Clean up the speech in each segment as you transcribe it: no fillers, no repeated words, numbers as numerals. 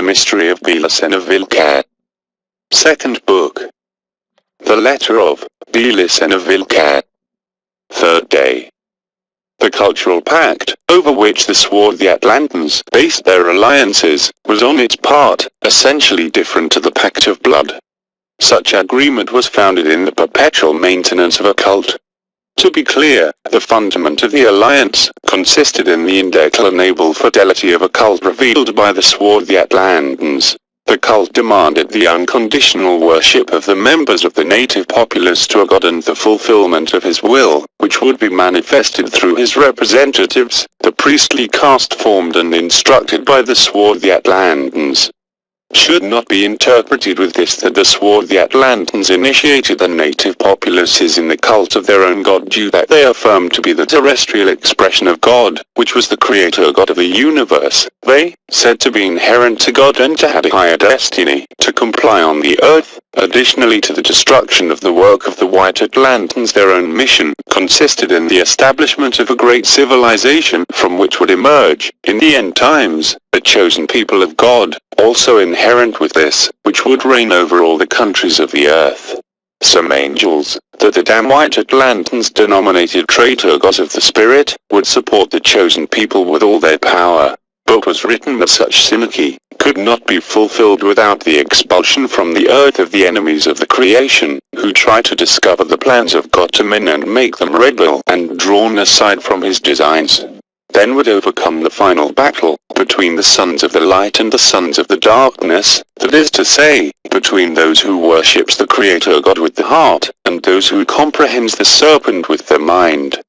The Mystery of BELICENA VILLCA. Second Book. The Letter of BELICENA VILLCA. Third Day. The cultural pact, over which the swarthy Atlantans based their alliances, was on its part, essentially different to the pact of blood. Such agreement was founded in the perpetual maintenance of a cult. To be clear, the fundament of the alliance consisted in the indeclinable fidelity of a cult revealed by the swarthy Atlantans. The cult demanded the unconditional worship of the members of the native populace to a god and the fulfillment of his will, which would be manifested through his representatives, the priestly caste formed and instructed by the swarthy Atlantans. Should not be interpreted with this that the swarthy Atlantans initiated the native populaces in the cult of their own god due that they affirmed to be the terrestrial expression of God, which was the creator god of the universe. They, said to be inherent to God and to have a higher destiny, to comply on the earth. Additionally to the destruction of the work of the white Atlantans, their own mission consisted in the establishment of a great civilization from which would emerge, in the end times, the chosen people of God, also inherent with this, which would reign over all the countries of the earth. Some angels, that the damn white Atlantans denominated traitor gods of the spirit, would support the chosen people with all their power. But was written that such synergy could not be fulfilled without the expulsion from the earth of the enemies of the creation, who try to discover the plans of God to men and make them rebel and drawn aside from his designs. Then would overcome the final battle between the sons of the light and the sons of the darkness, that is to say, between those who worships the creator God with the heart, and those who comprehends the serpent with the mind.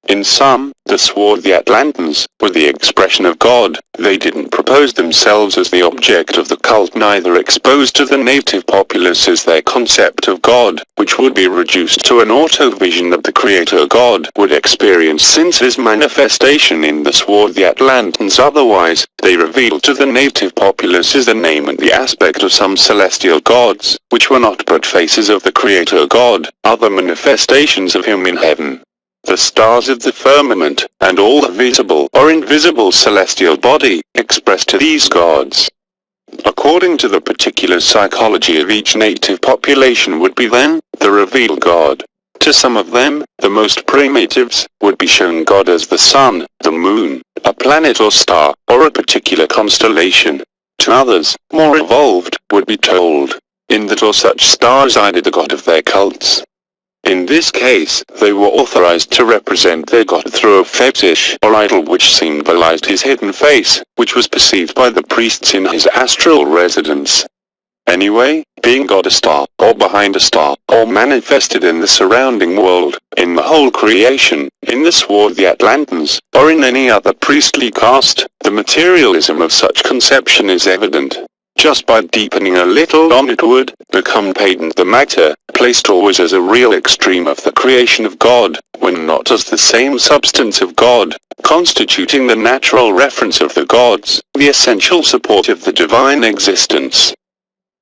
In sum, the swarthy Atlantans were the expression of God. They didn't propose themselves as the object of the cult, neither exposed to the native populace as their concept of God, which would be reduced to an auto-vision that the creator God would experience since his manifestation in the swarthy Atlantans. Otherwise, they revealed to the native populace as the name and the aspect of some celestial gods, which were not but faces of the creator God, other manifestations of him in heaven. The stars of the firmament, and all the visible or invisible celestial body, expressed to these gods. According to the particular psychology of each native population would be then, the revealed God. To some of them, the most primitives, would be shown God as the sun, the moon, a planet or star, or a particular constellation. To others, more evolved, would be told, in that or such star resided the god of their cults. In this case, they were authorized to represent their god through a fetish or idol which symbolized his hidden face, which was perceived by the priests in his astral residence. Anyway, being God a star, or behind a star, or manifested in the surrounding world, in the whole creation, in the swarthy Atlantans, or in any other priestly caste, the materialism of such conception is evident. Just by deepening a little on it would become patent the matter, placed always as a real extreme of the creation of God, when not as the same substance of God, constituting the natural reference of the gods, the essential support of the divine existence.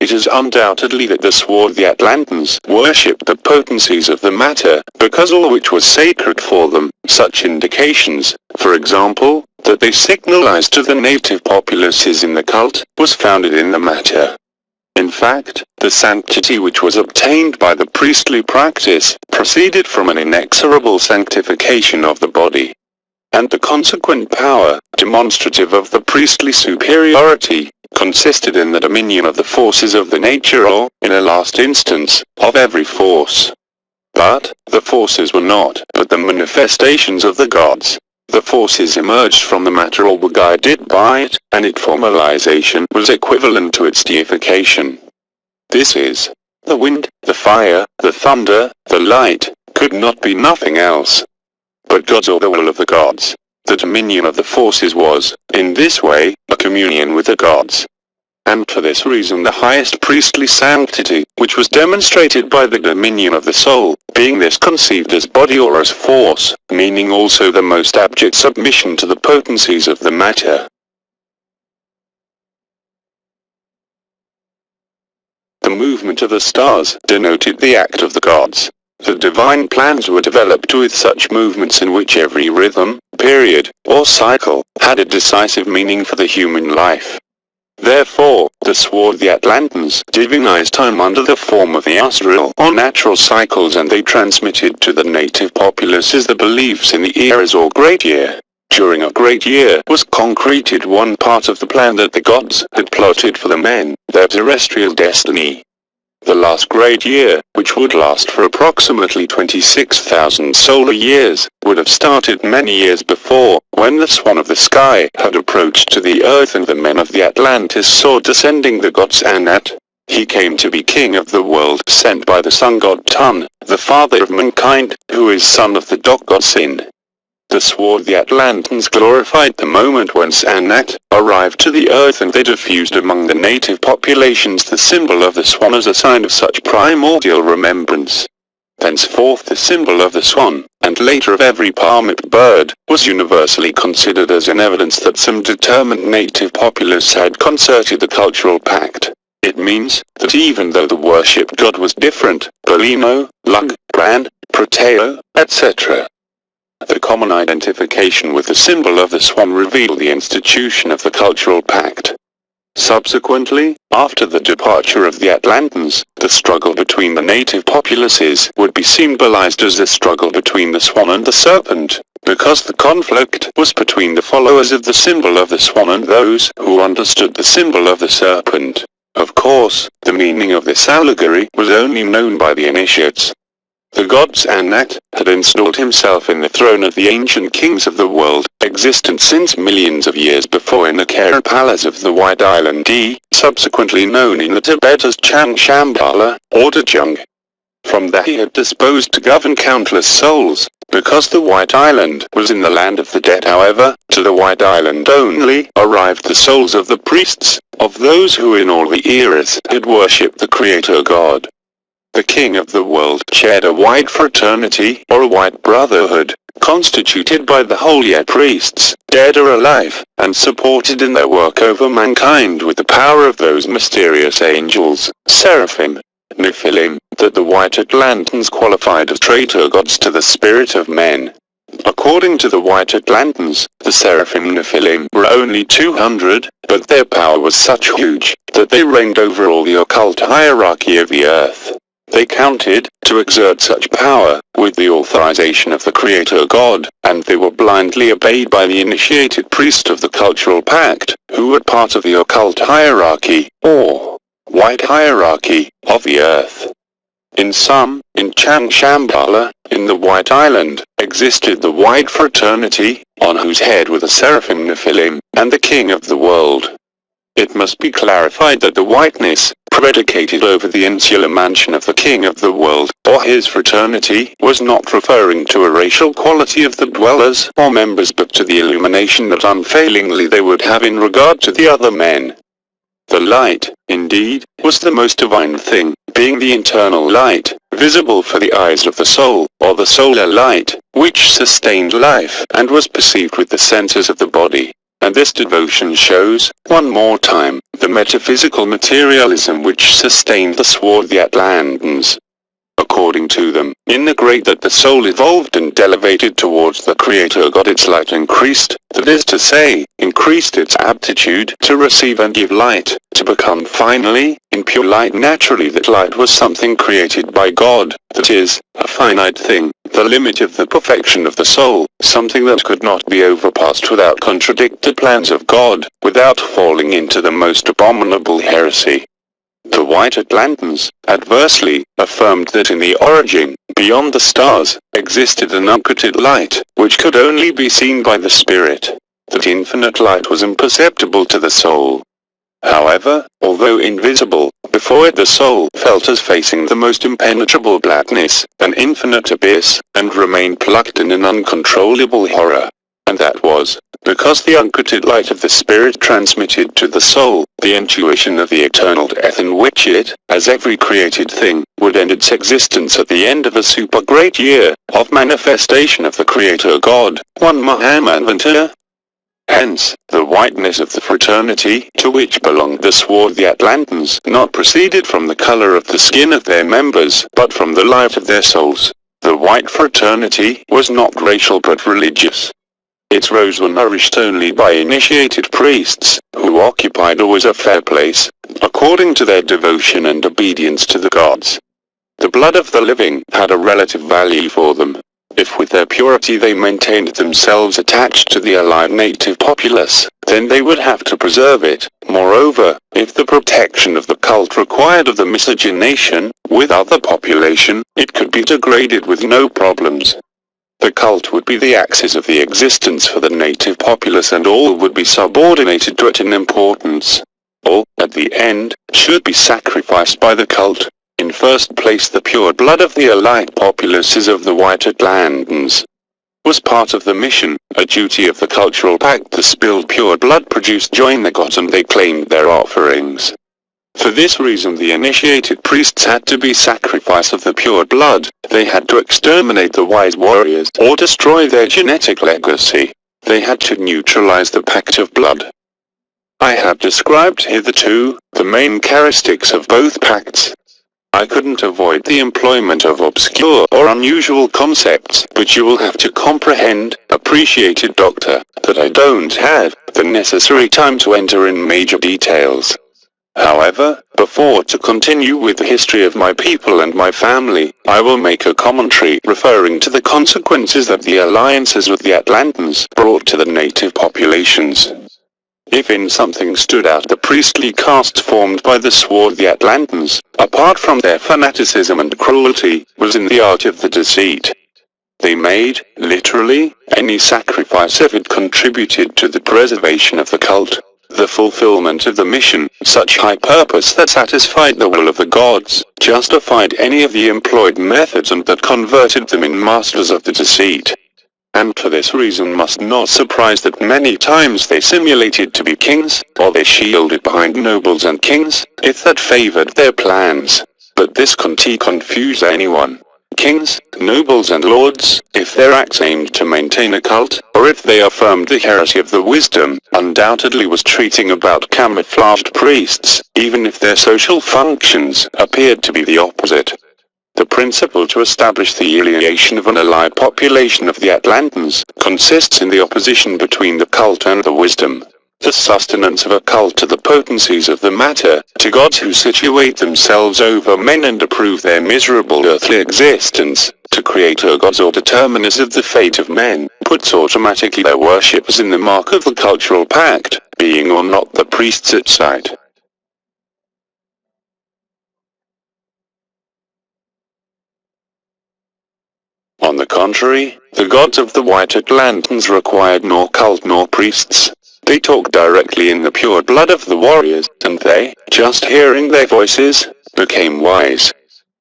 It is undoubtedly that the swarthy Atlantans worshipped the potencies of the matter, because all which was sacred for them, such indications, for example, that they signalized to the native populaces in the cult, was founded in the matter. In fact, the sanctity which was obtained by the priestly practice, proceeded from an inexorable sanctification of the body. And the consequent power, demonstrative of the priestly superiority, consisted in the dominion of the forces of the nature or, in a last instance, of every force. But, the forces were not but the manifestations of the gods. The forces emerged from the matter or were guided by it, and its formalization was equivalent to its deification. This is, the wind, the fire, the thunder, the light, could not be nothing else but gods or the will of the gods. The dominion of the forces was, in this way, a communion with the gods. And for this reason the highest priestly sanctity, which was demonstrated by the dominion of the soul, being this conceived as body or as force, meaning also the most abject submission to the potencies of the matter. The movement of the stars denoted the act of the gods. The divine plans were developed with such movements in which every rhythm, period, or cycle, had a decisive meaning for the human life. Therefore, the swarthy Atlantans divinized time under the form of the astral or natural cycles, and they transmitted to the native populaces the beliefs in the eras or great year. During a great year was concreted one part of the plan that the gods had plotted for the men, their terrestrial destiny. The last great year, which would last for approximately 26,000 solar years, would have started many years before, when the swan of the sky had approached to the earth and the men of the Atlantis saw descending the god Sanat. He came to be king of the world, sent by the sun god Tun, the father of mankind, who is son of the dog god Sin. The swarthy Atlantans glorified the moment when Sanat arrived to the earth, and they diffused among the native populations the symbol of the swan as a sign of such primordial remembrance. Thenceforth the symbol of the swan, and later of every palmate bird, was universally considered as an evidence that some determined native populace had concerted the cultural pact. It means that even though the worshipped god was different, Belino, Lug, Bran, Proteo, etc., the common identification with the symbol of the swan revealed the institution of the cultural pact. Subsequently, after the departure of the Atlantans, the struggle between the native populaces would be symbolized as the struggle between the swan and the serpent, because the conflict was between the followers of the symbol of the swan and those who understood the symbol of the serpent. Of course, the meaning of this allegory was only known by the initiates. The god Sanat had installed himself in the throne of the ancient kings of the world, existent since millions of years before in the Kara Palace of the White Island, subsequently known in the Tibet as Chang Shambhala, or Dajung. From there he had disposed to govern countless souls. Because the White Island was in the land of the dead, however, to the White Island only arrived the souls of the priests, of those who in all the eras had worshipped the Creator God. The king of the world chaired a white fraternity, or a white brotherhood, constituted by the holier priests, dead or alive, and supported in their work over mankind with the power of those mysterious angels, seraphim, Nephilim, that the white Atlantans qualified as traitor gods to the spirit of men. According to the white Atlantans, the seraphim Nephilim were only 200, but their power was such huge, that they reigned over all the occult hierarchy of the earth. They counted, to exert such power, with the authorization of the Creator God, and they were blindly obeyed by the initiated priest of the cultural pact, who were part of the occult hierarchy, or white hierarchy, of the earth. In sum, in Chang Shambhala, in the White Island, existed the white fraternity, on whose head were the seraphim Nephilim, and the king of the world. It must be clarified that the whiteness, predicated over the insular mansion of the king of the world, or his fraternity, was not referring to a racial quality of the dwellers or members, but to the illumination that unfailingly they would have in regard to the other men. The light, indeed, was the most divine thing, being the internal light, visible for the eyes of the soul, or the solar light, which sustained life and was perceived with the senses of the body. And this devotion shows, one more time, the metaphysical materialism which sustained the swarthy Atlantans. According to them, in the great that the soul evolved and elevated towards the Creator God, its light increased, that is to say, increased its aptitude to receive and give light, to become finally, in pure light. Naturally that light was something created by God, that is, a finite thing, the limit of the perfection of the soul, something that could not be overpassed without contradict the plans of God, without falling into the most abominable heresy. The white Atlantans, adversely, affirmed that in the origin, beyond the stars, existed an unlimited light, which could only be seen by the spirit. That infinite light was imperceptible to the soul. However, although invisible, before it the soul felt as facing the most impenetrable blackness, an infinite abyss, and remained plucked in an uncontrollable horror. And that was, because the unlimited light of the spirit transmitted to the soul the intuition of the eternal death in which it, as every created thing, would end its existence at the end of a super great year of manifestation of the Creator God, one Mahamanvantara. Hence, the whiteness of the fraternity, to which belonged the swarthy Atlantans, not proceeded from the color of the skin of their members, but from the light of their souls. The white fraternity was not racial but religious. Its rows were nourished only by initiated priests, who occupied always a fair place, according to their devotion and obedience to the gods. The blood of the living had a relative value for them. If with their purity they maintained themselves attached to the alive native populace, then they would have to preserve it. Moreover, if the protection of the cult required of the miscegenation with other population, it could be degraded with no problems. The cult would be the axis of the existence for the native populace, and all would be subordinated to it in importance. All, at the end, should be sacrificed by the cult. In first place, the pure blood of the allied populaces of the White Atlanteans was part of the mission, a duty of the cultural pact. The spilled pure blood produced join the gods, and they claimed their offerings. For this reason the initiated priests had to be sacrifice of the pure blood. They had to exterminate the wise warriors or destroy their genetic legacy. They had to neutralize the pact of blood. I have described hitherto the main characteristics of both pacts. I couldn't avoid the employment of obscure or unusual concepts, but you will have to comprehend, appreciated doctor, that I don't have the necessary time to enter in major details. However, before to continue with the history of my people and my family, I will make a commentary referring to the consequences that the alliances with the Atlantans brought to the native populations. If in something stood out the priestly caste formed by the swarthy Atlantans, apart from their fanaticism and cruelty, was in the art of the deceit. They made, literally, any sacrifice if it contributed to the preservation of the cult, the fulfillment of the mission. Such high purpose that satisfied the will of the gods, justified any of the employed methods, and that converted them in masters of the deceit. And for this reason must not surprise that many times they simulated to be kings, or they shielded behind nobles and kings, if that favored their plans. But this can't confuse anyone. Kings, nobles and lords, if their acts aimed to maintain a cult, or if they affirmed the heresy of the wisdom, undoubtedly was treating about camouflaged priests, even if their social functions appeared to be the opposite. The principle to establish the alienation of an allied population of the Atlantans consists in the opposition between the cult and the wisdom. The sustenance of a cult to the potencies of the matter, to gods who situate themselves over men and approve their miserable earthly existence, to creator gods or determiners of the fate of men, puts automatically their worshippers in the mark of the cultural pact, being or not the priests at sight. On the contrary, the gods of the White Atlantans required nor cult nor priests. They talked directly in the pure blood of the warriors, and they, just hearing their voices, became wise.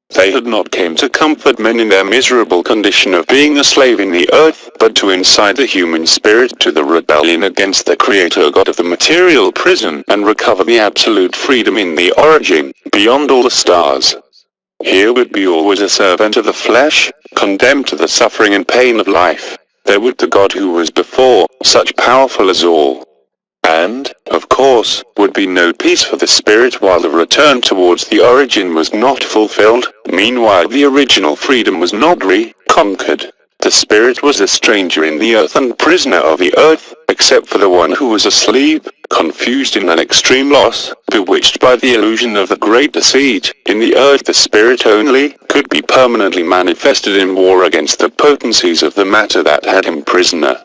They had not came to comfort men in their miserable condition of being a slave in the earth, but to incite the human spirit to the rebellion against the creator god of the material prison, and recover the absolute freedom in the origin, beyond all the stars. Here would be always a servant of the flesh, condemned to the suffering and pain of life. There would the God who was before, such powerful as all. And, of course, would be no peace for the spirit while the return towards the origin was not fulfilled. Meanwhile the original freedom was not reconquered. The spirit was a stranger in the earth and prisoner of the earth, except for the one who was asleep, confused in an extreme loss, bewitched by the illusion of the great deceit. In the earth the spirit only could be permanently manifested in war against the potencies of the matter that had him prisoner.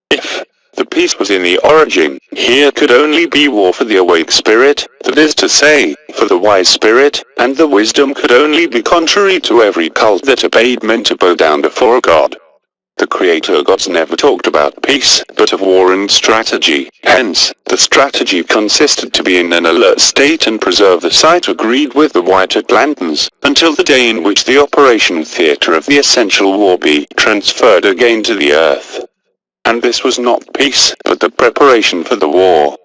If the peace was in the origin, here could only be war for the awake spirit, that is to say, for the wise spirit, and the wisdom could only be contrary to every cult that obeyed men to bow down before God. The creator gods never talked about peace, but of war and strategy. Hence, the strategy consisted to be in an alert state and preserve the site agreed with the White Atlantans, until the day in which the operation theater of the essential war be transferred again to the earth. And this was not peace, but the preparation for the war.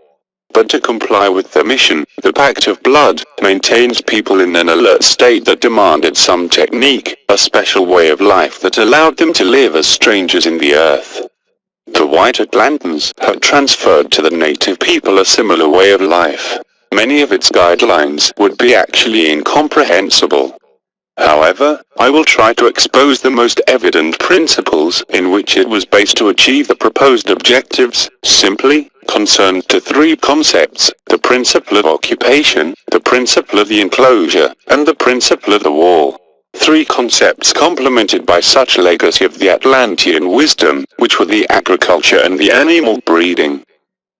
But to comply with the mission, the pact of blood maintains people in an alert state that demanded some technique, a special way of life that allowed them to live as strangers in the earth. The White Atlantans had transferred to the native people a similar way of life. Many of its guidelines would be actually incomprehensible. However, I will try to expose the most evident principles in which it was based to achieve the proposed objectives, simply concerned to three concepts: the principle of occupation, the principle of the enclosure, and the principle of the wall. Three concepts complemented by such legacy of the Atlantean wisdom, which were the agriculture and the animal breeding.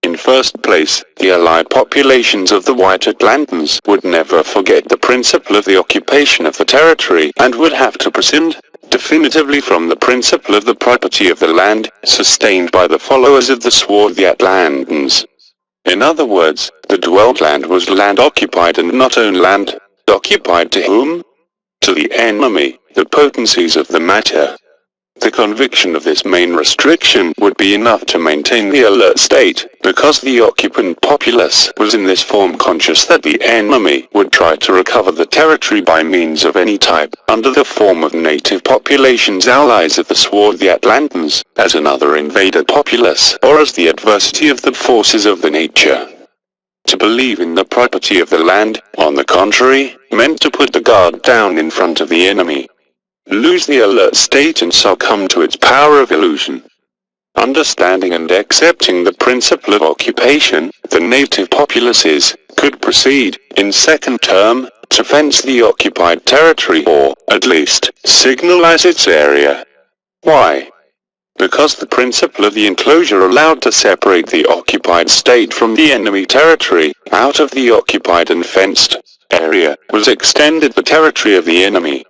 In first place, the allied populations of the White Atlantans would never forget the principle of the occupation of the territory, and would have to prescind definitively from the principle of the property of the land, sustained by the followers of the swarthy Atlantans. In other words, the dwelt land was land occupied and not owned land. Occupied to whom? To the enemy, the potencies of the matter. The conviction of this main restriction would be enough to maintain the alert state, because the occupant populace was in this form conscious that the enemy would try to recover the territory by means of any type, under the form of native populations allies of the swarthy Atlantans, as another invader populace, or as the adversity of the forces of the nature. To believe in the property of the land, on the contrary, meant to put the guard down in front of the enemy, lose the alert state and succumb to its power of illusion. Understanding and accepting the principle of occupation, the native populaces could proceed, in second term, to fence the occupied territory or, at least, signalize its area. Why? Because the principle of the enclosure allowed to separate the occupied state from the enemy territory. Out of the occupied and fenced area was extended the territory of the enemy.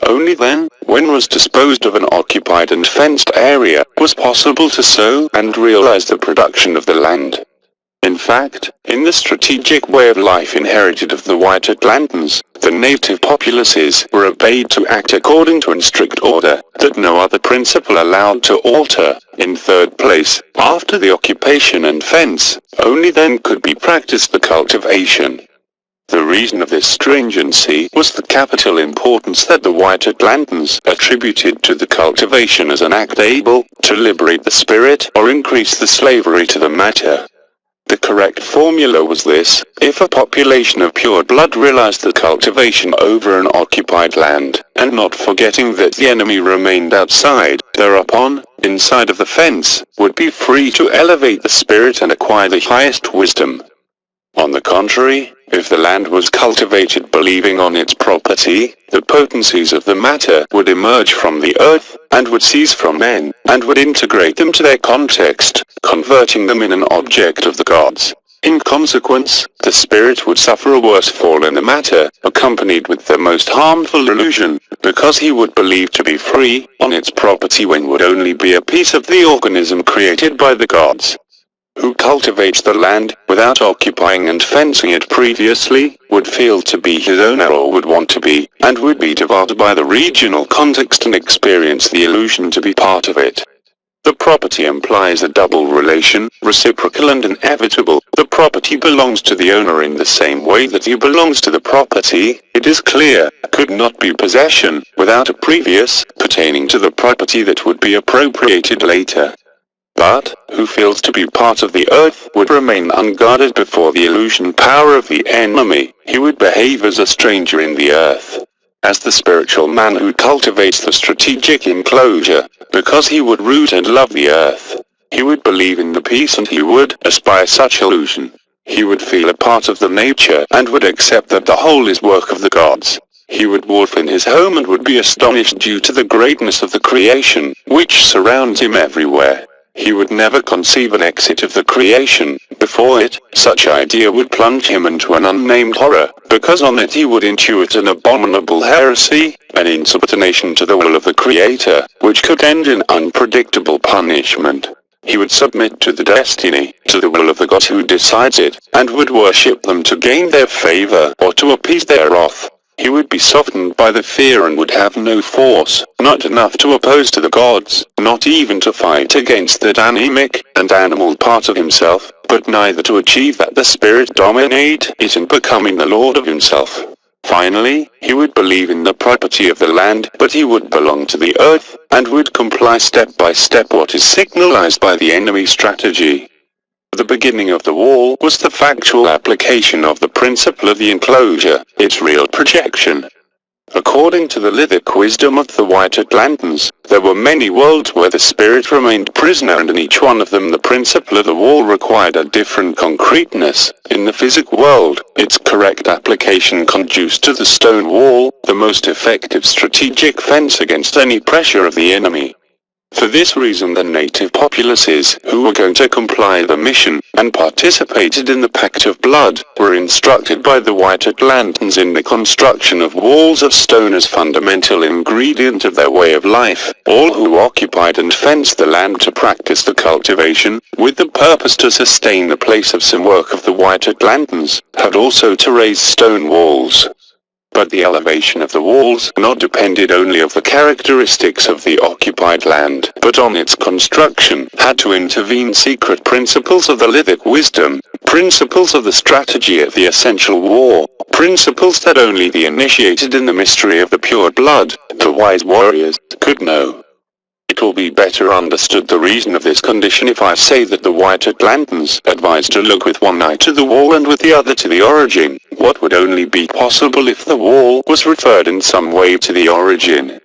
Only then, when was disposed of an occupied and fenced area, was possible to sow and realize the production of the land. In fact, in the strategic way of life inherited of the White Atlantans, the native populaces were obeyed to act according to a strict order, that no other principle allowed to alter. In third place, after the occupation and fence, only then could be practiced the cultivation. The reason of this stringency was the capital importance that the White Atlantans attributed to the cultivation as an act able to liberate the spirit or increase the slavery to the matter. The correct formula was this: if a population of pure blood realized the cultivation over an occupied land, and not forgetting that the enemy remained outside, thereupon, inside of the fence, would be free to elevate the spirit and acquire the highest wisdom. On the contrary, if the land was cultivated believing on its property, the potencies of the matter would emerge from the earth, and would cease from men, and would integrate them to their context, converting them in an object of the gods. In consequence, the spirit would suffer a worse fall in the matter, accompanied with the most harmful illusion, because he would believe to be free on its property when would only be a piece of the organism created by the gods. Who cultivates the land, without occupying and fencing it previously, would feel to be his owner or would want to be, and would be devoured by the regional context and experience the illusion to be part of it. The property implies a double relation, reciprocal and inevitable. The property belongs to the owner in the same way that he belongs to the property. It is clear, could not be possession, without a previous, pertaining to the property that would be appropriated later. But, who feels to be part of the earth, would remain unguarded before the illusion power of the enemy. He would behave as a stranger in the earth, as the spiritual man who cultivates the strategic enclosure, because he would root and love the earth. He would believe in the peace and he would aspire such illusion. He would feel a part of the nature and would accept that the whole is work of the gods. He would walk in his home and would be astonished due to the greatness of the creation, which surrounds him everywhere. He would never conceive an exit of the creation. Before it, such idea would plunge him into an unnamed horror, because on it he would intuit an abominable heresy, an insubordination to the will of the Creator, which could end in unpredictable punishment. He would submit to the destiny, to the will of the gods who decides it, and would worship them to gain their favor or to appease their wrath. He would be softened by the fear and would have no force, not enough to oppose to the gods, not even to fight against that anemic and animal part of himself, but neither to achieve that the spirit dominate it in becoming the lord of himself. Finally, he would believe in the property of the land, but he would belong to the earth, and would comply step by step what is signalized by the enemy strategy. The beginning of the wall was the factual application of the principle of the enclosure, its real projection. According to the Lithic wisdom of the White Atlantans, there were many worlds where the spirit remained prisoner, and in each one of them the principle of the wall required a different concreteness. In the physic world, its correct application conduced to the stone wall, the most effective strategic fence against any pressure of the enemy. For this reason the native populaces, who were going to comply the mission, and participated in the Pact of Blood, were instructed by the White Atlantans in the construction of walls of stone as fundamental ingredient of their way of life. All who occupied and fenced the land to practice the cultivation, with the purpose to sustain the place of some work of the White Atlantans, had also to raise stone walls. But the elevation of the walls not depended only on the characteristics of the occupied land, but on its construction had to intervene secret principles of the Lithic wisdom, principles of the strategy of the essential war, principles that only the initiated in the mystery of the pure blood, the wise warriors, could know. It will be better understood the reason of this condition if I say that the White Atlantans advised to look with one eye to the wall and with the other to the origin, what would only be possible if the wall was referred in some way to the origin.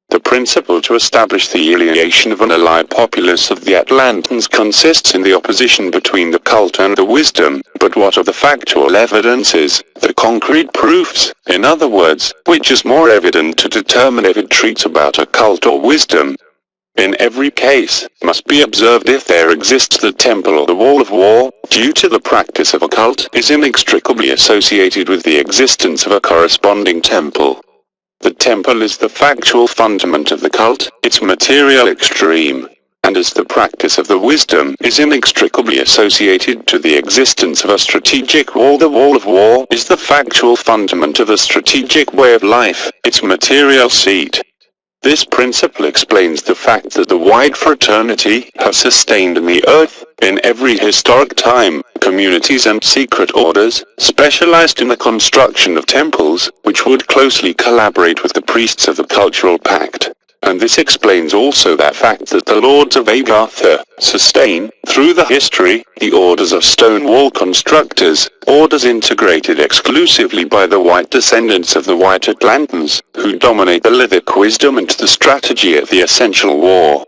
The principle to establish the alienation of an allied populace of the Atlantans consists in the opposition between the cult and the wisdom, but what are the factual evidences, the concrete proofs, in other words, which is more evident to determine if it treats about a cult or wisdom? In every case, must be observed if there exists the temple or the wall of war, due to the practice of a cult, is inextricably associated with the existence of a corresponding temple. The temple is the factual fundament of the cult, its material extreme, and as the practice of the wisdom is inextricably associated to the existence of a strategic wall, the wall of war is the factual fundament of a strategic way of life, its material seat. This principle explains the fact that the wide fraternity have sustained in the earth, in every historic time, communities and secret orders, specialized in the construction of temples, which would closely collaborate with the priests of the cultural pact. And this explains also that fact that the lords of Agartha sustain, through the history, the orders of stone wall constructors, orders integrated exclusively by the white descendants of the White Atlantans, who dominate the Lithic wisdom and the strategy of the essential war.